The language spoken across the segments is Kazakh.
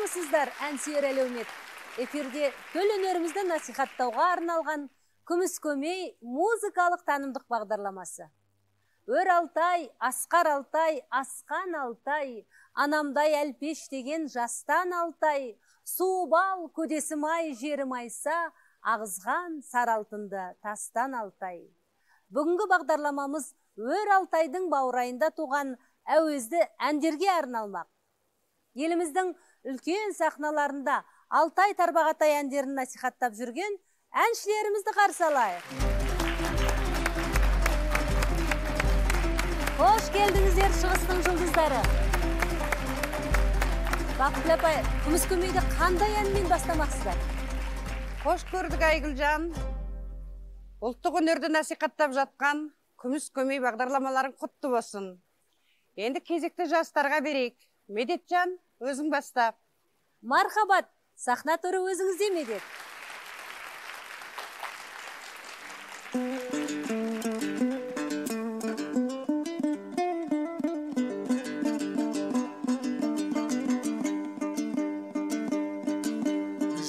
Армысыздар, әнсүйер әлеумет. Эфирде төл өнерімізді насихаттауға арналған Күміс көмей музыкалық танымдық бағдарламасы. Өр Алтай, Асқар Алтай, Асқан Алтай, анамдай әлпеш деген жастан Алтай, суыбал көдесім ай жерім айса, ағызған сар алтынды тастан Алтай. Бүгінгі бағдарламамыз Өр Алтайдың баурайында туған әуезді әндерге арналмақ. Еліміздің үлкен сахналарында Алтай Тарбағатай әндерін насихаттап жүрген әншілерімізді қарсы алайық. Қош келдіңіздер, шығыстың жұлдыздары. Бақытгүл апай, Күміс көмейді қандай әнмен бастамақсыздар? Қош көрдік Айгүлжан. Ұлттық өнерді насихаттап жатқан Күміс көмей бағдарламаларын құтты болсын. Енді кезекті жастарға берейік. Медетжан, өзің баста. Мархабат, сахна төрі өзіңізде Медет.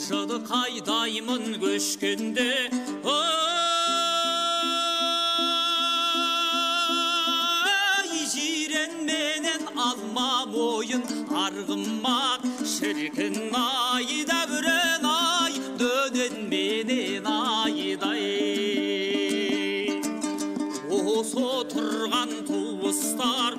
Жыды қайдаймын көшкенде, алма мойын арғымақ шіркін ай дәурен ай дөден менен айдай. Осы тұрған туыстар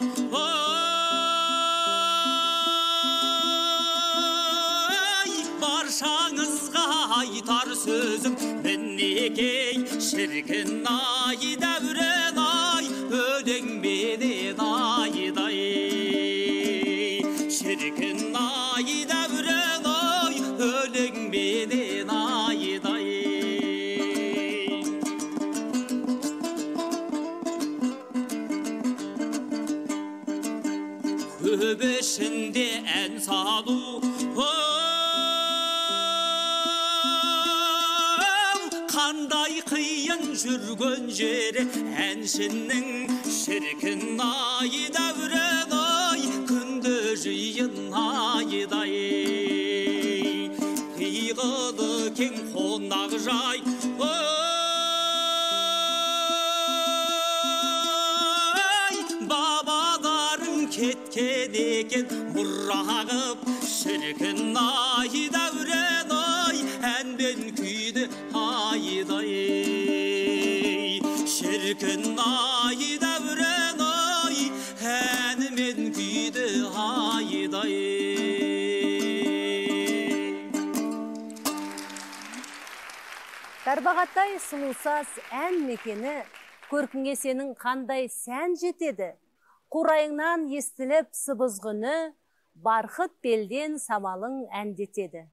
баршаңызға айтар сөзім мінекей шіркін ай дәурен ай өлең менен айдай. Шіркін ай дәурен ай өлең менен айдай. Көп ішінде ән салу қандай қиын жүрген жері әншінің. Шіркін ай дәурен ай күнді жиын айдай. Қиғылы кең қонақ жай бабаларың кеткен екен мұрағып. Шіркін ай дәурен ай әнмен күйді айдай. Шіркін ай дәурен ай әнімен күйді айдай. Тарбағатай сұлусас ән мекені, көркіңе сенің қандай сән жетеді. Қурайыңнан естіліп сыбызғыны, барқыт белден самалың әндетеді.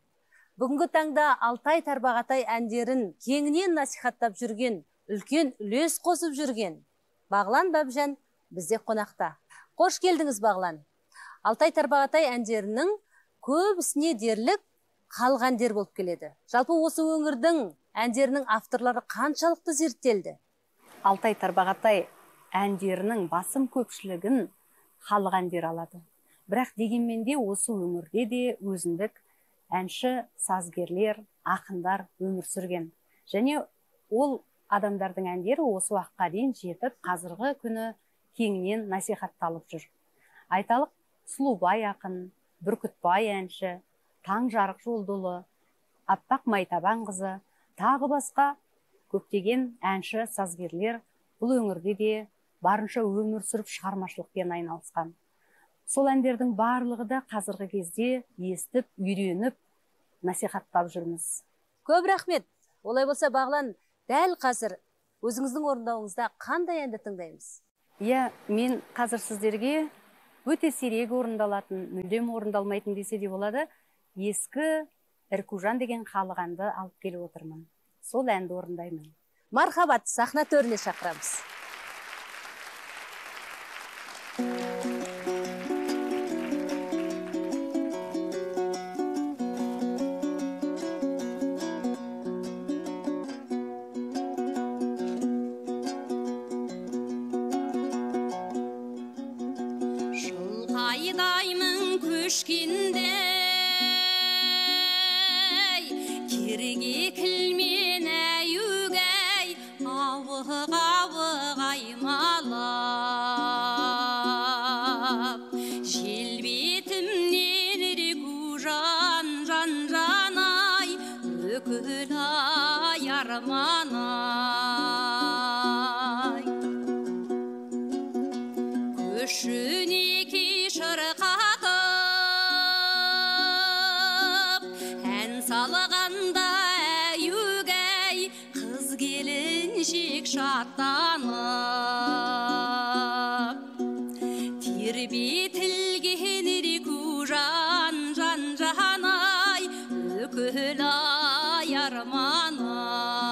Бүгінгі таңда Алтай Тарбағатай әндерін кеңінен насихаттап жүрген, үлкен үлес қосып жүрген Бағлан Бабжан бізде қонақта. Қош келдіңіз, Бағлан. Алтай Тарбағатай әндерінің көбісіне дерлік халық әндер болып келеді. Жалпы осы өңірдің әндерінің авторлары қаншалықты зерттелді? Алтай Тарбағатай әндерінің басым көпшілігін халық әндер алады. Бірақ дегенмен де осы өңірде де өзіндік әнші, сазгерлер, ақындар өмір сүрген. Және ол адамдардың әндері осы уақытқа дейін жетіп, қазіргі күні кеңінен насихатталып жүр. Айталық, Сұлубай ақын, Бүркітбай әнші, Таңжарық Жолдылы, Аппақ Майтабан қызы, тағы басқа көптеген әнші, сазгерлер бұл өңірде де барынша өмір сүріп шығармашылықпен айналысқан. Сол әндердің барлығы да қазіргі кезде естіп, үйреніп, насихаттап жүрміз. Көп рахмет. Олай болса, Бағлан, дәл қазір өзіңіздің орындауыңызда қандай әнді тыңдаймыз? Мен қазір сіздерге өте сирек орындалатын, мүлдем орындалмайтын десе де болады, ескі Іркужан деген халық әнді алып келіп отырмын. Сол әнді орындаймын. Мархабат, сахна төріне шақырамыз. Жыл қайдаймын көшкенде тілге кілмен әйугәй, ауық-ауық аймалап. Жел бетімнен рекужан жан-жанай, өкіл ай арманай. Көшінеке шырқатып, ән салғанда әйугәй, қыз келіншек шаттанып. Тербетілген рекужан жан-жанай, өкіл ай арманай.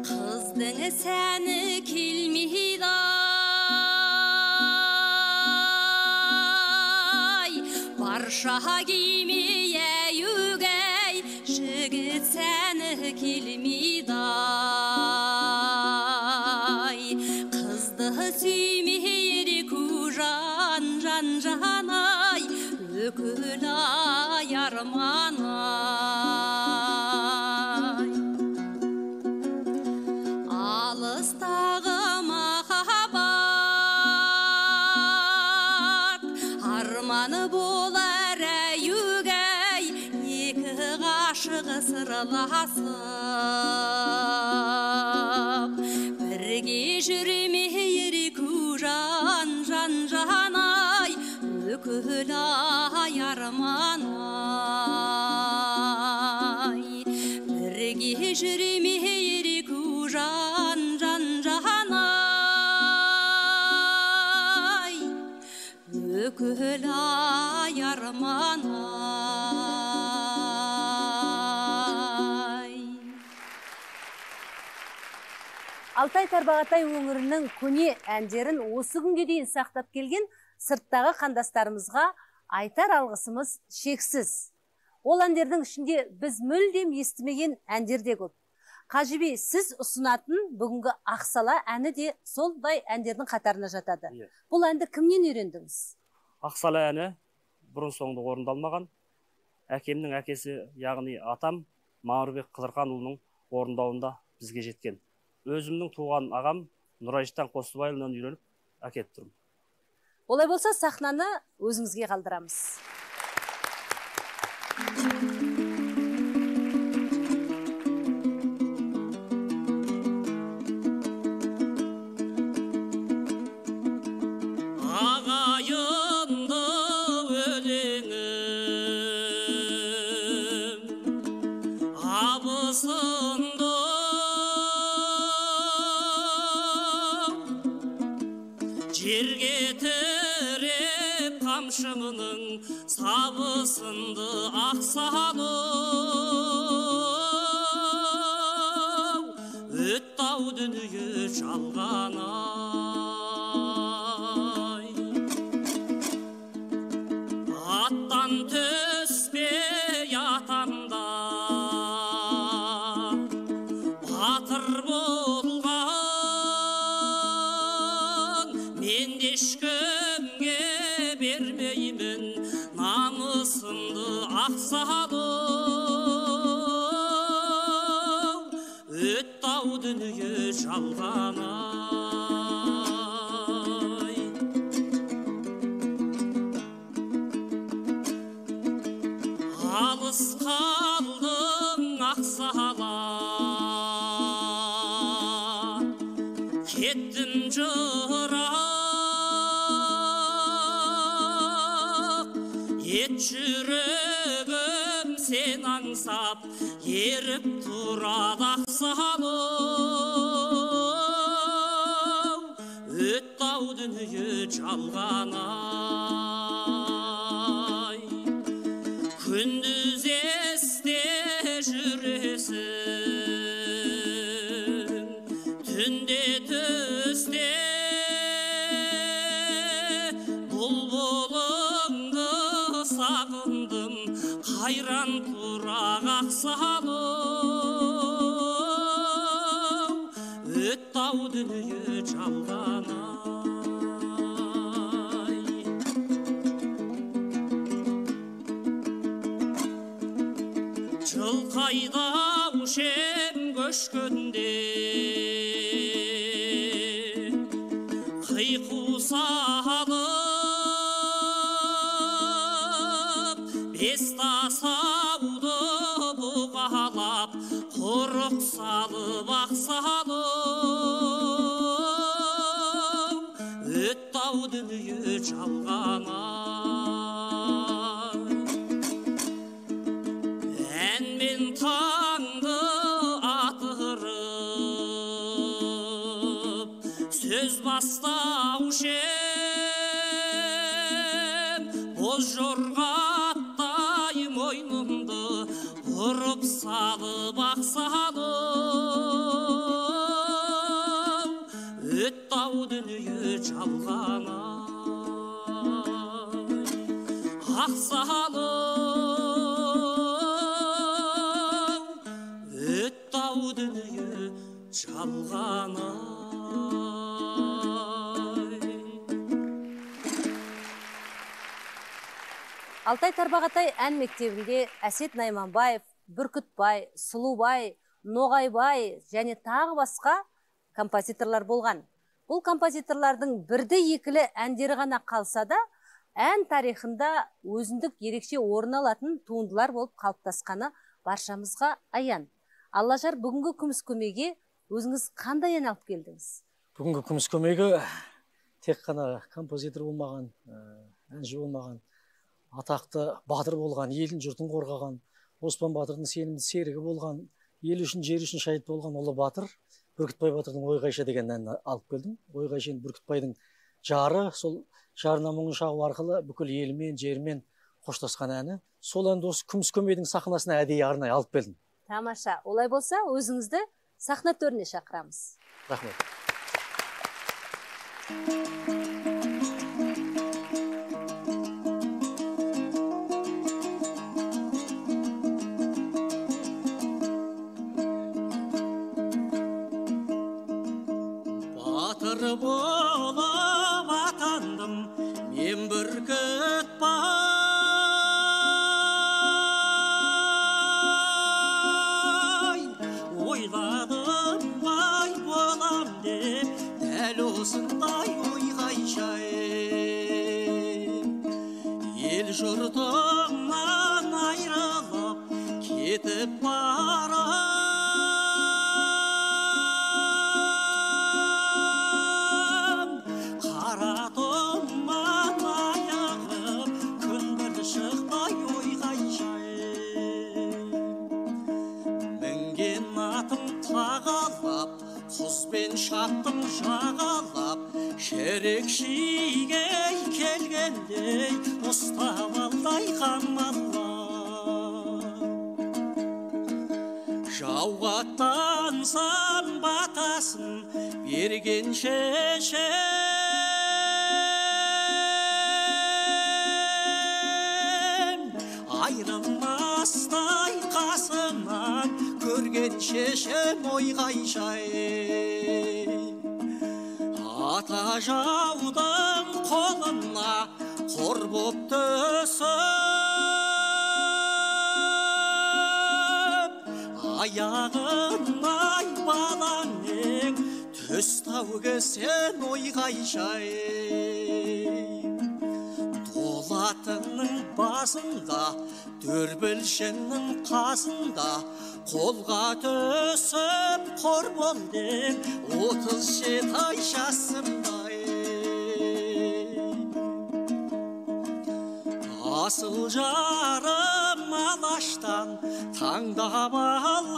Қыздың сәні келмейді ай, барша кимей әйугәй, жігіт сәні келмейді ай. Қызды сүймей рекужан жан-жанай, өкіл ай арманай. Алыстағы махаббат арманы болар әйугәй, екі ғашық сырласып. Бірге жүрмей рекужан жан-жанай, өкіл ай арманай. Бірге жүрмей рекужан жан-жанай, өкіл ай арманай. Алтай Тарбағатай өңірінің көне әндерін осы күнге дейін сақтап келген сырттағы қандастарымызға айтар алғысымыз шексіз. Ол әндердің ішінде біз мүлдем естімеген әндер де көп. Қажыбей, сіз ұсынатын бүгінгі Ақсала әні де солдай әндердің қатарына жатады. Бұл әнді кімнен үйрендіңіз? Ақсала әні бұрын соңды орындалмаған. Әкемнің әкесі, яғни атам Мамырбек Қыдырханұлының орындауында бізге жеткен. Өзімнің туған ағам Нұрайжан Қосыбайұлынан үйреніп әкетіп тұрмын. Олай болса, сахнаны өзіңізге қалдырамыз. Ағайынды өлеңім, абысынды жерге тіреп қамшының сабысынды Ақсалым, өтті-ау дүние жалғанай. Аттан түспей атанда батыр болған, мен де ешкімге бермеймін намысымды Ақсалым, өтті-ау дүние жалғанай. Алыс қалдың Ақсала, кеттім жырақ, ет жүрегім сен аңсап, еріп тұрады Ақсалым, өтті-ау дүние жалғанай. Күндіз есте жүресің, түнде түсте бұлбұлыңды сағындым, қайран тұрақ Ақсалым, өтті-ау дүние жалғанай. жылқайдаушы ем көшкенде қиқу салып бес тасауды бұғалап құрық салып ақ салып өтті ау дүние жалғана әнмен таңды атырып сөз бастаушы ем боз жорғаттай мойнымды ұрып салып ақ салып өтті ау дүние жалғана ақ салып өтті ау дүние жалғана Алтай Тарбағатай ән мектебінде Әсет Найманбаев, Бүркітбай, Сұлубай, Ноғайбай және тағы басқа композиторлар болған. Бұл композиторлардың бірді-екілі әндері ғана қалса да, ән тарихында өзіндік ерекше орын алатын туындылар болып қалыптасқаны баршамызға аян. Аллажар, бүгінгі күміс көмейге өзіңіз қандай ән алып келдіңіз? Бүгінгі күміс көмейге тек қана композитор болмаған, әнші болмаған, атақты батыр болған, елін жұртын қорғаған, Оспан батырдың сенімді серігі болған, ел үшін, жер үшін шайыт болған ұлы батыр, Бүркітбай батырдың Ойғайша деген әнін алып келдім. Ойғайша Бүркітбайдың жары, сол жарына мұңын шағу арқылы бүкіл елімен, жермен қоштасқан әні. Сол әнді осы күміс көмейдің сахнасына әдейі арнайы алып келдім. Тамаша. Олай болса, өзіңізді сахна төріне шақырамыз. Рахмет. болып атандым мен Бүркітбай ойладым бай болам деп дәл осындай ойғайша ел жұртымнан айрылып кетіп барам Құзбен шаттым жағалап, шерекшіге келгендей, ұстап алдай қамалап. Жауға аттансам батасын берген шешем, айрылмастай қасымнан көрген шешем ойғайша ата жаудың қолына қор боп түсіп аяғын балаңның түс тауғы сен ойғайша Дулатының басында дүрбілшінің қасында қолға түсіп қор болдым 37 ай жасымдай асыл жарым алаштан таңдап алған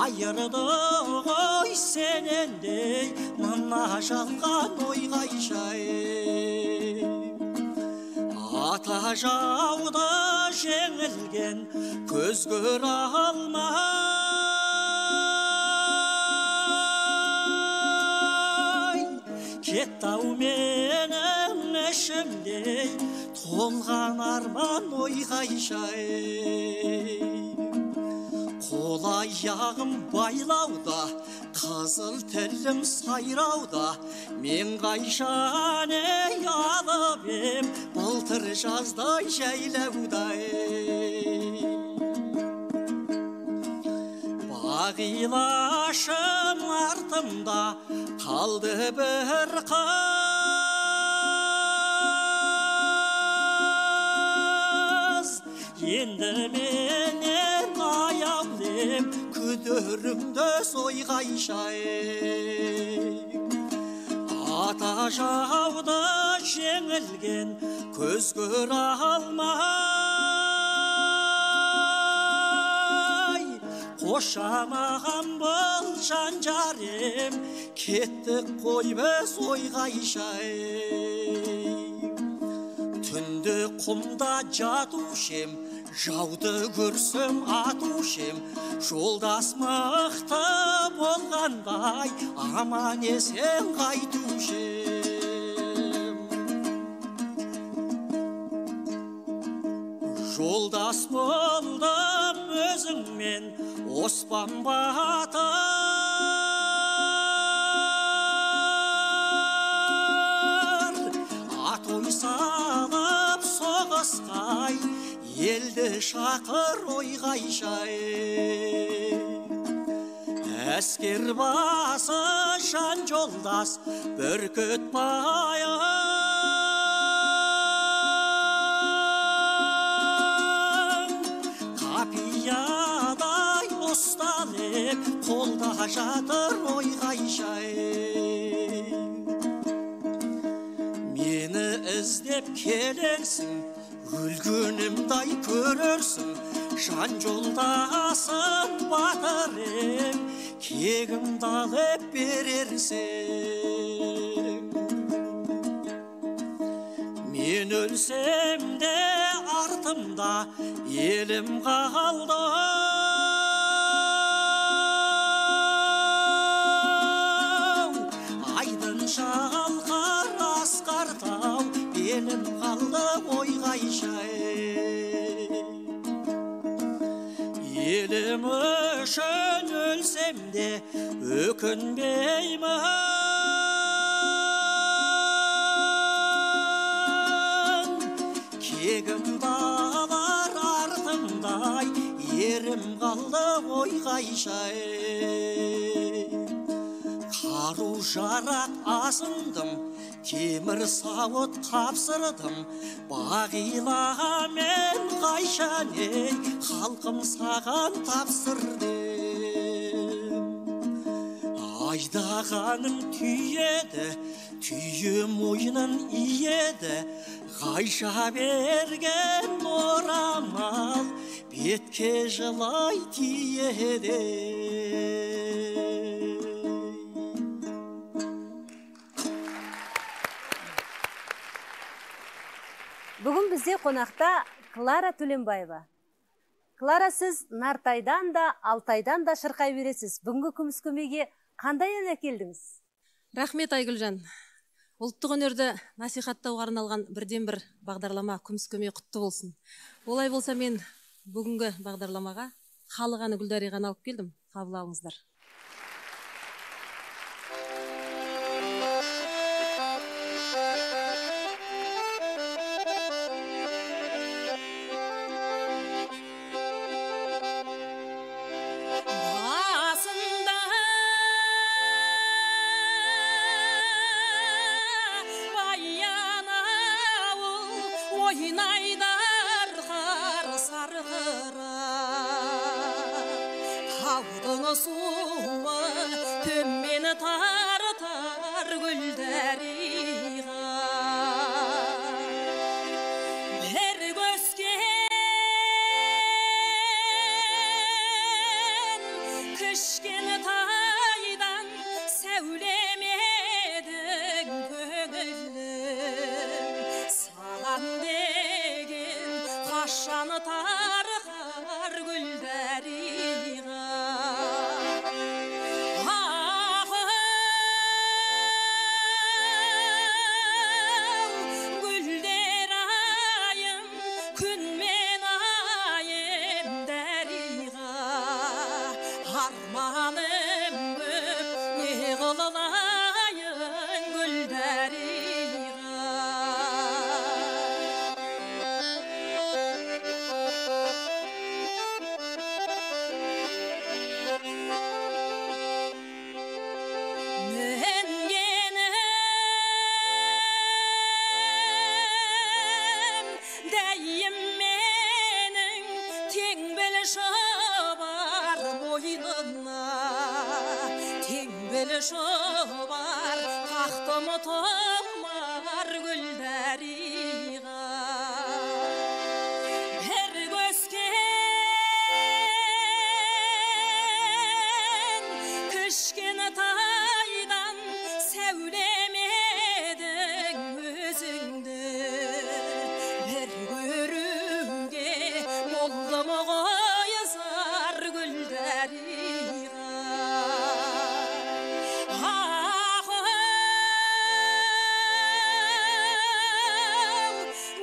айырды ғой сенендей мына жалған ойғайша ата жауды жеңілген көз көре алмай кетті-ау менің ішімдей толған арман ойғайша қол Sol аяғым байлауда, қызыл тілім сайрауда, мен қайшаны алып ем, былтыр жаздай жайлауда. Бағилашым артымда қалды бір қыз, енді менен аяулым күдерімді сойғайшай. Ата жауды жеңілген көз көре алмай, қошамаған бұл жан жарым, кеттік қой біз ойғайшай. Түнді құмда жатушем, жауды көрсем атушем, жолдас мықты болғандай, аман есен қайтушем. Жолдас болдым өзіңмен, Оспан батыр, атой салып соғысқай, елді шақыр ойғайшай. Әскер басы жан жолдас бүркіт байын, қапиядай ұсталып қолда жатыр ойғайшай. Мені іздеп келерсің, өлгенімдай көрерсің, жан жолдасым батырым, кегімді алып берерсің. Мен өлсем де артымда елім қалды, айдын шалқар асқар тау, белім қалды ойғайшай. Елім үшін өлсем де өкінбеймін, кегімді алар артымдай, ерім қалды ойғайшай. Қару жарақ асындым, темір сауыт қапсырдым, Бағилаға мен Қайшаней, халқым саған тапсырдым. Айдағаным түйеді, түйе мойнын иеді, Қайша берген орамал бетке жылай тиеді. Бүгін бізде қонақта Клара Төленбаева. Клара, сіз Нартайдан да, Алтайдан да шырқай бересіз. Бүгінгі күміс көмейге қандай ән әкелдіңіз? Рахмет Айгүлжан. Ұлттық өнерді насихаттауға арналған бірден бір бағдарлама күміс көмей құтты болсын. Олай болса мен бүгінгі бағдарламаға халық әні Гүлдарияны алып келдім. Қабыл алыңыздар. гүл шубар қақтым тұмар гүлдәриға бір көскен кішкене тайдан сәулемедің өзіңді бір көруге болдым ғой зар гүлдәриға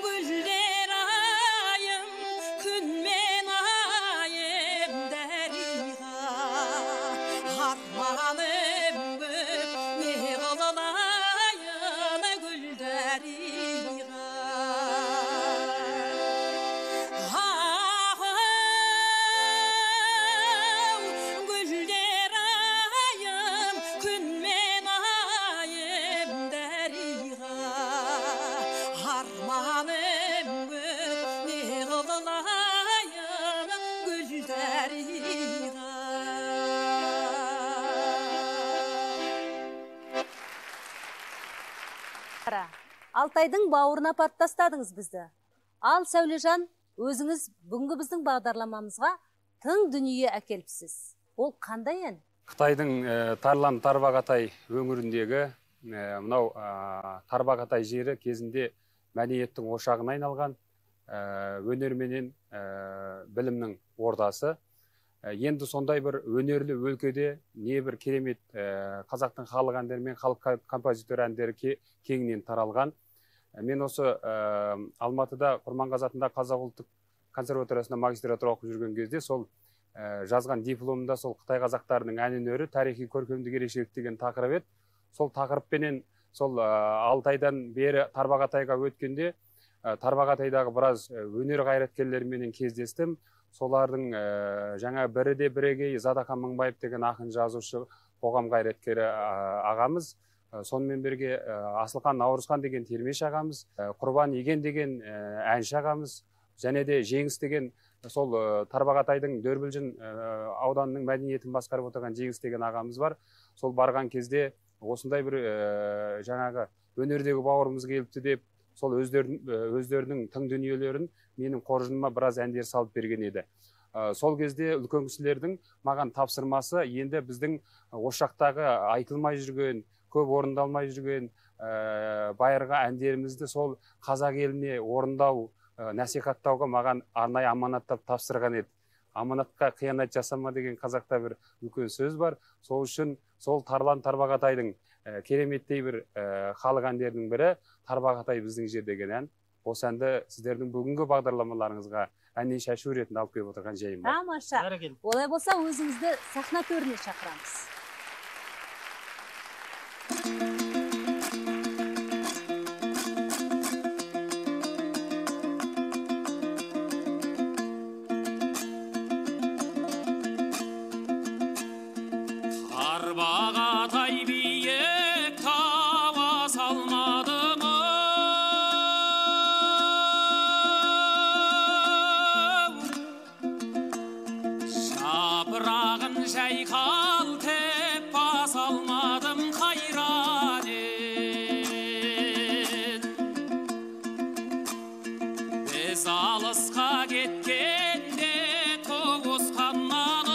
гүлдер айым күн мен айым дәриға арманым көп не қылайын гүлдәриға гүлдер айым күн мен айым дәриға арманым көп не қылайын гүлдәриға Алтайдың бауырына апарып тастадыңыз бізді. Ал Сәулежан, өзіңіз бүгінгі біздің бағдарламамызға тың дүние әкеліпсіз. Ол қандай ән? Қытайдың Тарлан Тарбағатай өңіріндегі мынау Тарбағатай жері кезінде мәдениеттің ошағына айналған, өнер менен білімнің ордасы. Енді сондай бір өнерлі өлкеде не бір керемет қазақтың халық әндері мен халық композитор әндері кеңінен таралған. Мен осы Алматыда Құрманғазы атындағы Қазақ ұлттық консерваториясында магистратура оқып жүрген кезде сол жазған дипломында сол Қытай қазақтарының ән өнері тарихи көркемдік ерекшелік деген тақырып еді. Сол тақырыппенен сол Алтайдан бері Тарбағатайға өткенде Тарбағатайдағы біраз өнер қайраткерлеріменен кездестім. Солардың жаңа бірі де бірегей Задақан Мыңбаев деген ақын жазушы қоғам қайраткері ағамыз, сонымен бірге Асылхан Наурызхан деген термеш ағамыз, Құрбан Еген деген әнші ағамыз, және де Жеңіс деген сол Тарбағатайдың Дөрбілжін ауданының мәдениетін басқарып отырған Жеңіс деген ағамыз бар. Сол барған кезде осындай бір жаңағы өнердегі бауырымыз келіпті деп, сол өздерінің тың дүниелерін менің қоржыныма біраз әндер салып берген еді. Сол кезде үлкен кісілердің маған тапсырмасы енді біздің ошақтағы айтылмай жүрген, көп орындалмай жүрген байырғы әндерімізді сол қазақ еліне орындау, насихаттауға маған арнайы аманаттап тапсырған еді. Аманатқа қиянат жасама деген қазақта бір үлкен сөз бар. Сол үшін сол Тарлан Тарбағатайдың кереметтей бір халық әндерінің бірі Тарбағатай біздің жер деген ән. Осы әнді сіздердің бүгінгі бағдарламаларыңызға әннен шашу ретінде алып келіп отырған жайым бар. Тамаша. Олай болса өзіңізді сахна төріне шақырамыз. Тарбағатай биік тауа салмадым, жапырағын жайқалтып баса алмадым қайран ел. Біз алысқа кеткенде туысқаннан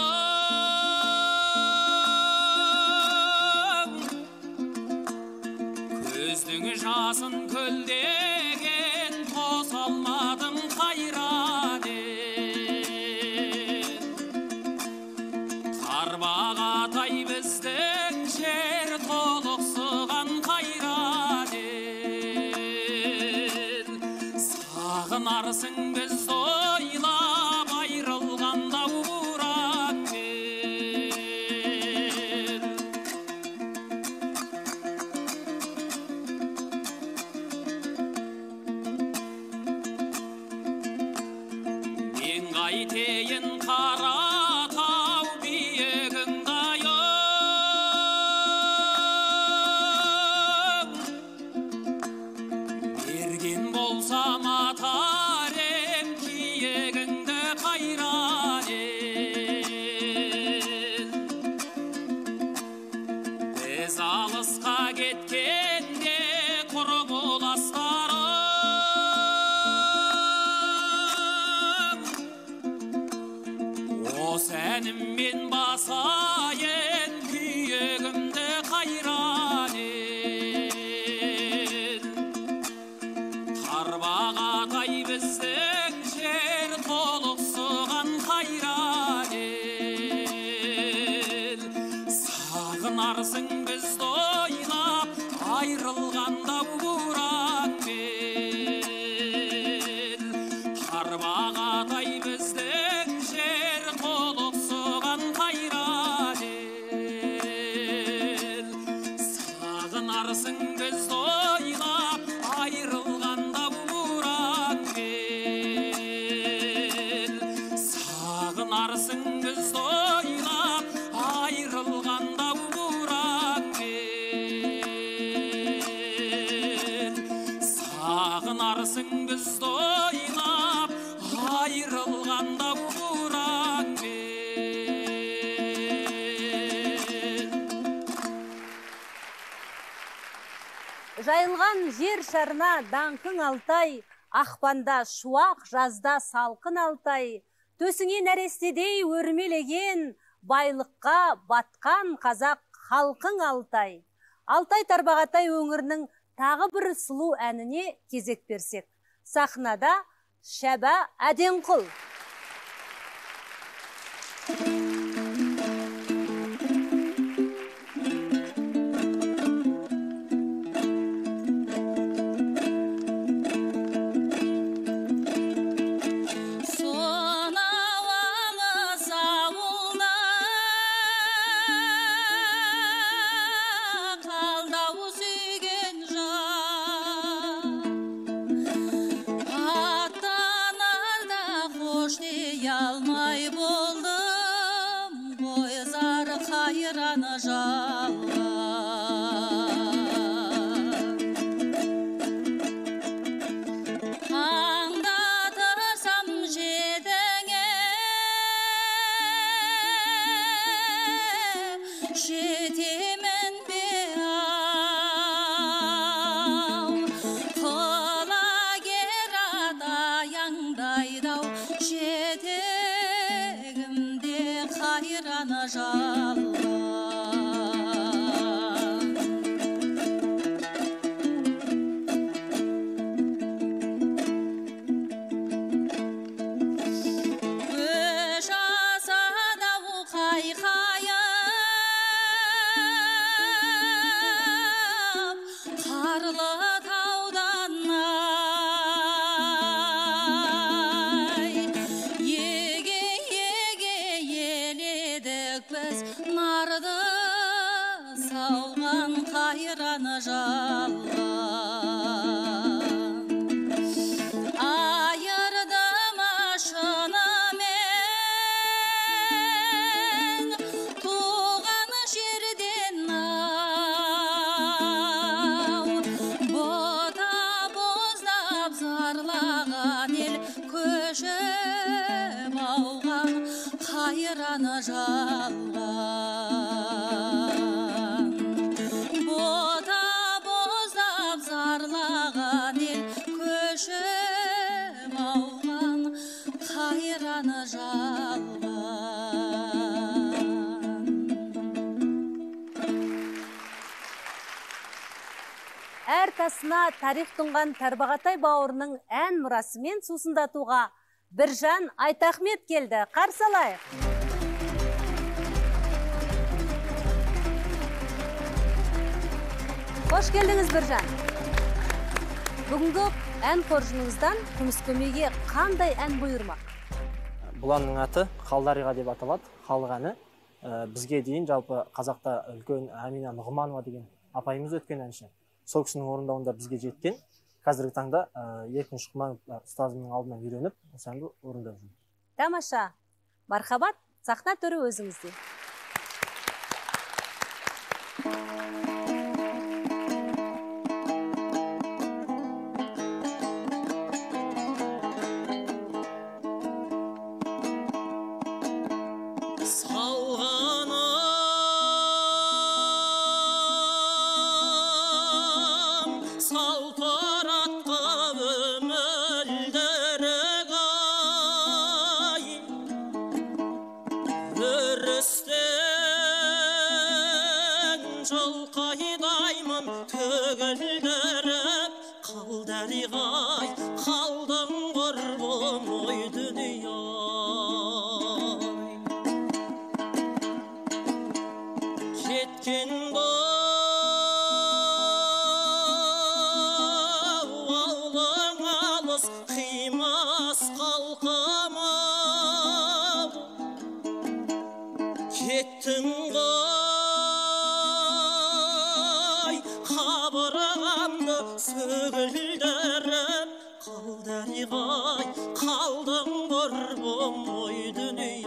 көздің жасын көлдеген тоса алмадым қайран ел. Тарбағатай біздің жер толықсыған қайран ел. Сағынарсың біз ойлап айрылғанда уран бер. Мен қайтейін қара тау биігіңді аяп, берген болсам атар ем бастарым о сәнім мен басайын күйегімді қайран ел тарбағатай біздің жер толықсыған қайран ел сағынарсың бізді ойлап айрылғанда буранмен тарбағатай біздің жер толықсыған қайран ел сағынарсың бізді ойлап айрылғанда буранмен сағынарсың бізді ойлап айрылғанда буранмен сағынарсың бізді ойлап айрылғанда буранмен Жайылған жер шарына даңқың Алтай, ақпанда шуақ, жазда салқын Алтай, төсіңе нәрестедей өрмелеген, байлыққа батқан қазақ халқың Алтай. Алтай Тарбағатай өңірінің тағы бір сұлу әніне кезек берсек. Сахнада Шәба Әденқұл. Сонау алыс ауылда қалдау сүйген жан аттанарда қош дей алмай болдым ғой зар қайраны жалға аңдатырсам жетіңе жетемін бе ау құлагер аяңдайды-ау жетегімде қайраны жалға өш асады-ау қайқайып қарлы таудан ай еге еледік біз нарды салған қайраны жалға айырды машынымен туған жерден ау бота боздап зарлаған ел көшіп ауған қайраны жалған бота боздап зарлаған ел көшіп ауған қайраны жалған Әр тасына тарих тұнған Тарбағатай бауырының ән мұрасымен сусындатуға Біржан Айтахмет келді. Қарсы алайық. Қош келдіңіз, Біржан. Бүгінгі ән қоржыныңыздан күміс көмейге қандай ән бұйырмақ? Бұл әннің аты Қалдариға деп аталады, халық әні. Бізге дейін жалпы қазақта үлкен Әмина Нұғманова деген апайымыз өткен әнші. Сол кісінің орындауында бізге жеткен. Қазіргі таңда Еркін Шұқманов ұстазымның алдынан үйреніп, осы әнді орындап жүрмін. Тамаша. Мархабат, сахна төрі өзіңізде. Салғаным сал қалдариғай қалдың құрбым ой дүние жеткен ауылың алыс қимас қалқама кеттің ғой қабырғамды сөгілдіріп қалдариғай қалдың құрбым ой дүние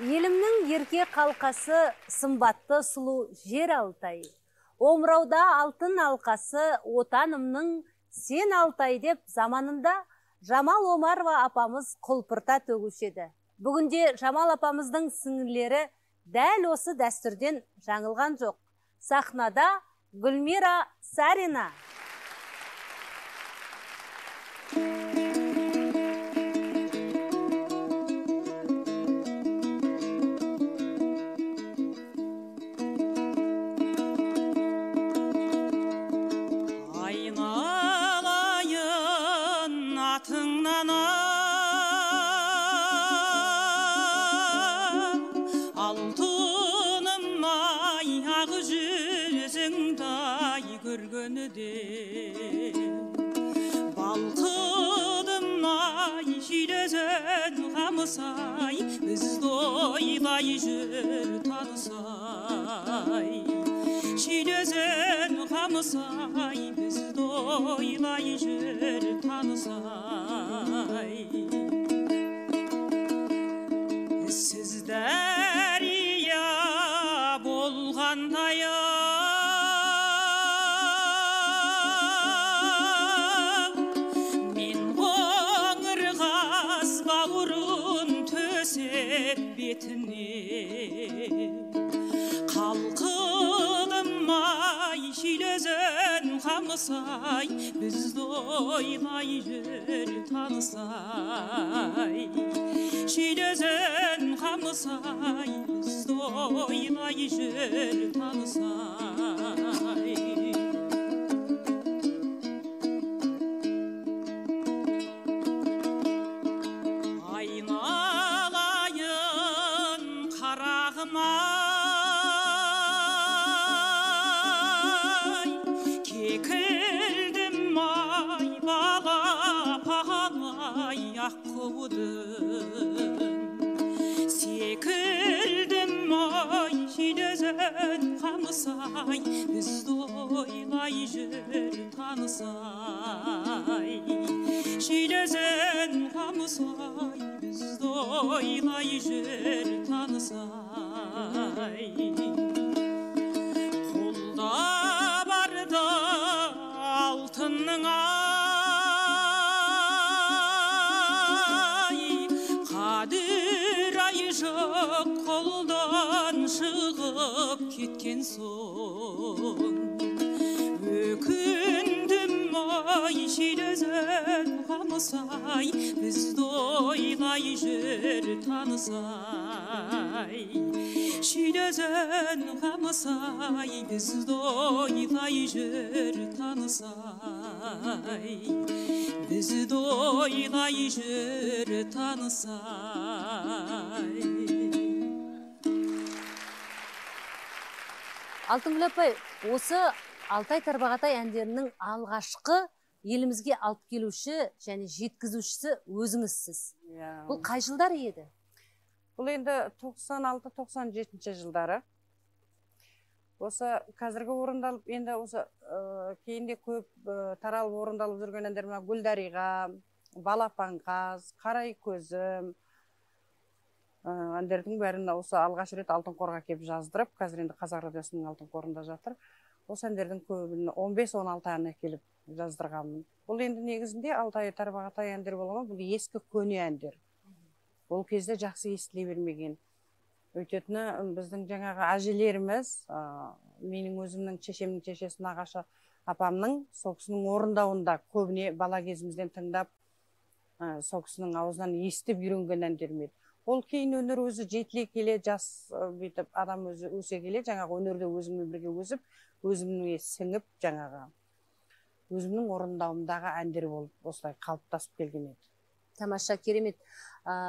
Елімнің ерке қалқасы, сымбатты сұлу жер Алтай. Омырауда алтын алқасы, отанымның сен Алтай деп заманында Жамал Омарова апамыз құлпырта төгушеді. Бүгінде Жамал апамыздың сіңілері дәл осы дәстүрден жаңылған жоқ. Сахнада Гүлмира Сарина. Балқыдым-ай шидезен қамысай, бізді ойлай жүр танысай. Шидезен қамысай, бізді ойлай жүр танысай. Сіздер ия болғандай қалқыдым-ай шидезен қамысай, бізді ойлай жүр танысай. Шидезен қамысай, бізді ойлай жүр танысай. Кекілдім-ай балапағай аққудым, секілдім-ай шидезен қамысай, бізді ойлай жүр танысай. Шидезен қамысай, бізді ойлай жүр танысай. Қолда барда алтынның ай, қадір-ай жоқ қолдан шығып кеткен соң. Өкіндім ой шидезен қамысай бізді ойғай жүр танысай шидезен қамысай бізді ойғай жүр танысай бізді ойғай жүр танысай. Алтынгүл апай, осы Алтай Тарбағатай әндерінің алғашқы елімізге алып келуші және жеткізушісі өзіңізсіз. Бұл қай жылдар еді? Бұл енді 96-97 жылдары. Осы қазіргі орындалып, енді осы кейінде көп таралып орындалып жүрген әндер мына Гүлдариға, Балапан қаз, Қарай көзім әндердің бәрін осы алғаш рет Алтын қорға келіп жаздырып, қазір енді Қазақ радиосының Алтын қорында жатыр. Осы әндердің көбін 15-16 ән келіп жаздырғанмын. Бұл енді негізінде Алтай Тарбағатай әндер болама, бұл ескі көне әндер. Бұл кезде жақсы естіле бермеген. Өйтетіні біздің жаңағы әжелеріміз, менің өзімнің шешемнің шешесі Нағашы апамның сол кісінің орындауында көбіне бала кезімізден тыңдап, сол кісінің аузынан естіп үйренген әндерім еді. Ол кейін өнер өзі жетіле келе, жас бүйтіп адам өзі өсе келе, жаңағы өнерде өзіммен бірге өсіп, өзімнің сіңіп, жаңағы өзімнің орындауымдағы әндер болып осылай қалыптасып келген еді. Тамаша, керемет.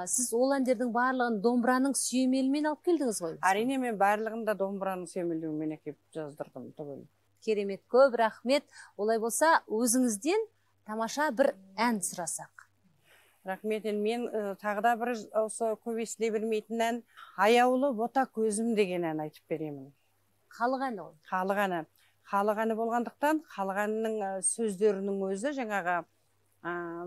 Сіз ол әндердің барлығын домбыраның сүйемелімен алып келдіңіз ғой? Әрине, мен барлығында домбыраның сүйемелімен әкеліп жаздырдым түгел. Керемет, көп рахмет. Олай болса, өзіңізден тамаша бір ән сұрасақ. Рахмет. Мен тағы да бір осы көп естіле бермейтін ән Аяулы бота көзім деген ән айтып беремін. Халық әні ол? Халық әні. Халық әні болғандықтан, халық әнінің сөздерінің өзі жаңағы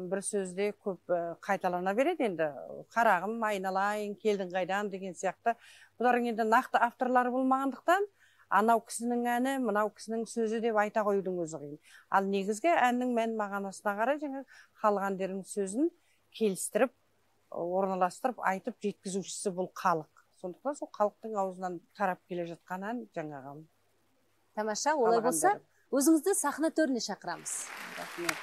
бір сөзде көп қайталана береді енді. Қарағым, айналайын, келдің қайдан деген сияқты. Бұлардың енді нақты авторлары болмағандықтан, анау кісінің әні, мынау кісінің сөзі деп айта қоюдың өзі қиын. Ал негізгі әннің мән мағынасына қарай жаңағы халық әндерінің сөзін келістіріп, орналастырып, айтып жеткізушісі бұл халық. Сондықтан сол халықтың аузынан тарап келе жатқан ән жаңағы. Тамаша, олай болса, өзіңізді сахна төріне шақырамыз. Рахмет.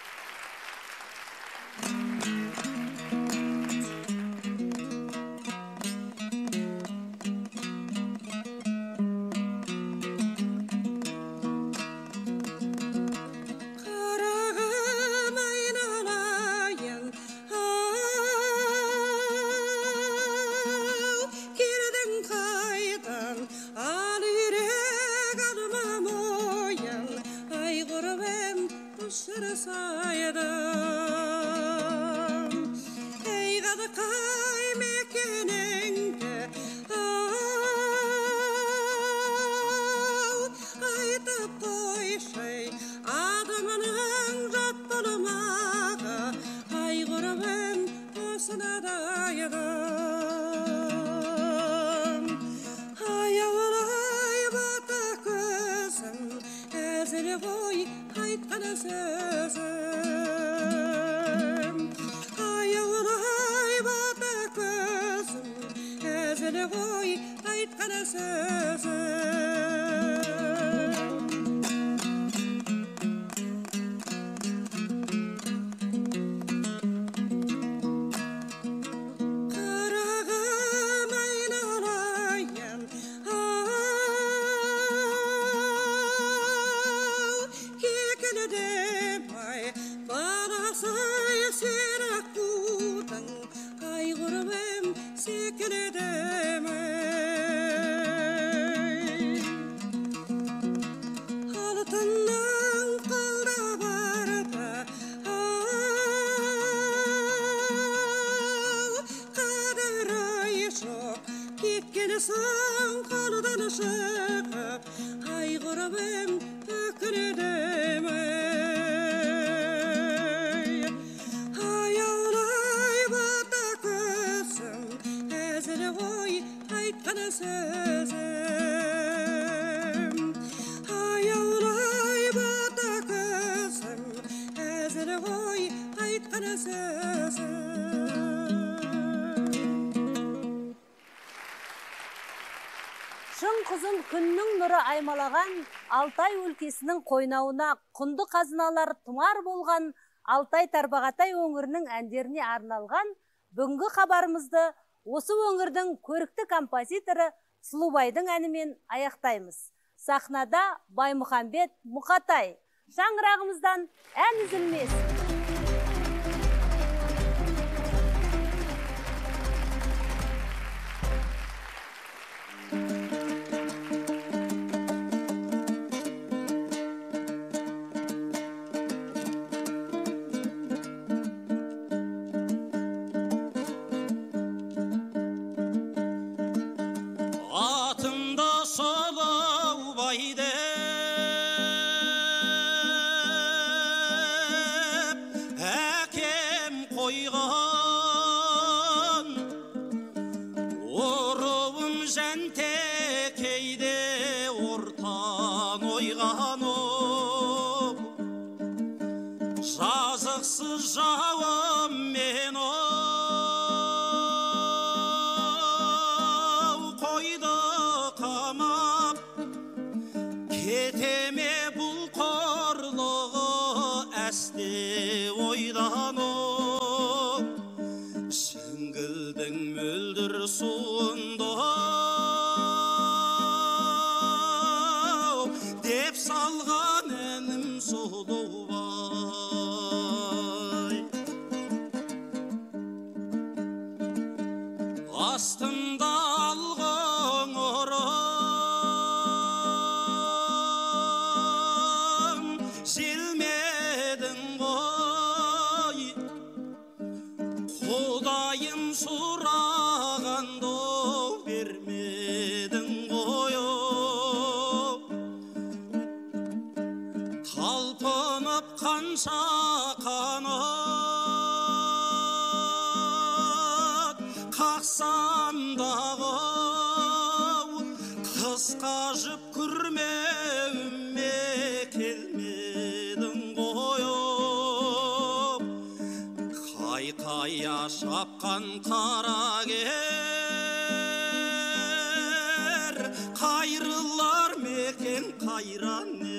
Шың құзын күннің нұры аймалаған Алтай өлкесінің қойнауына құнды қазыналар тұмар болған Алтай Тарбағатай өңірінің әндеріне арналған бүгінгі хабарымызды осы өңірдің көрікті композиторы Сұлубайдың әнімен аяқтаймыз. Сахнада Баймұхамбет Мұқатай. Шаңырағымыздан ән үзілмес. Шапқан қарагер, қайрылар мекен қайран ел.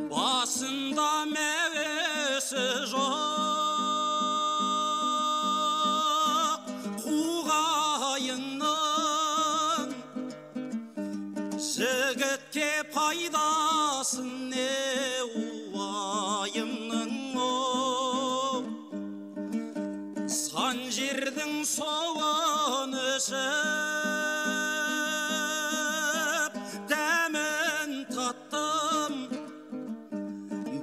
Басында мәвесі жоқ, жігітке пайдасын не уайымның оп. Сан жердің соғын ішіп, дәмін таттым,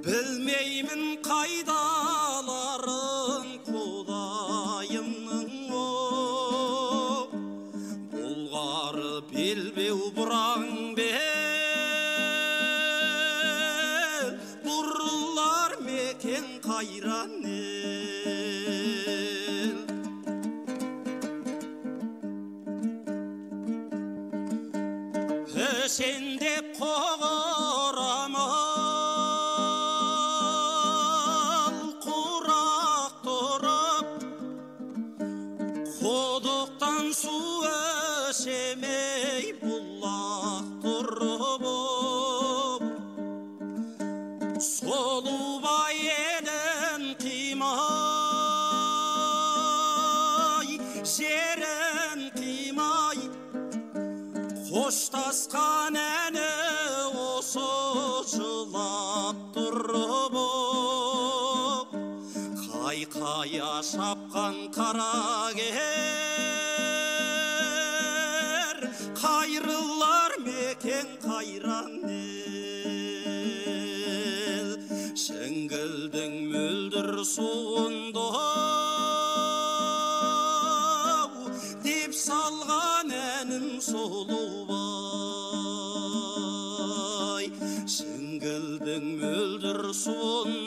білмеймін қайдаларын құдайымның оп. Бұлғары белбеу бұраң қайран ел. Өсендеп қоғырамыл құрақ тұрып, құдықтан су өсемей бұлақ тұрып. Сұлубай жерін қимай, қоштасқан әні осы жылап тұрып. Қайқая шапқан қарагер, қайрылар мекен қайран ел. Шіңгілдің мөлдір суында салған әнім Сұлубай. Шіңгілдің мөлдір суын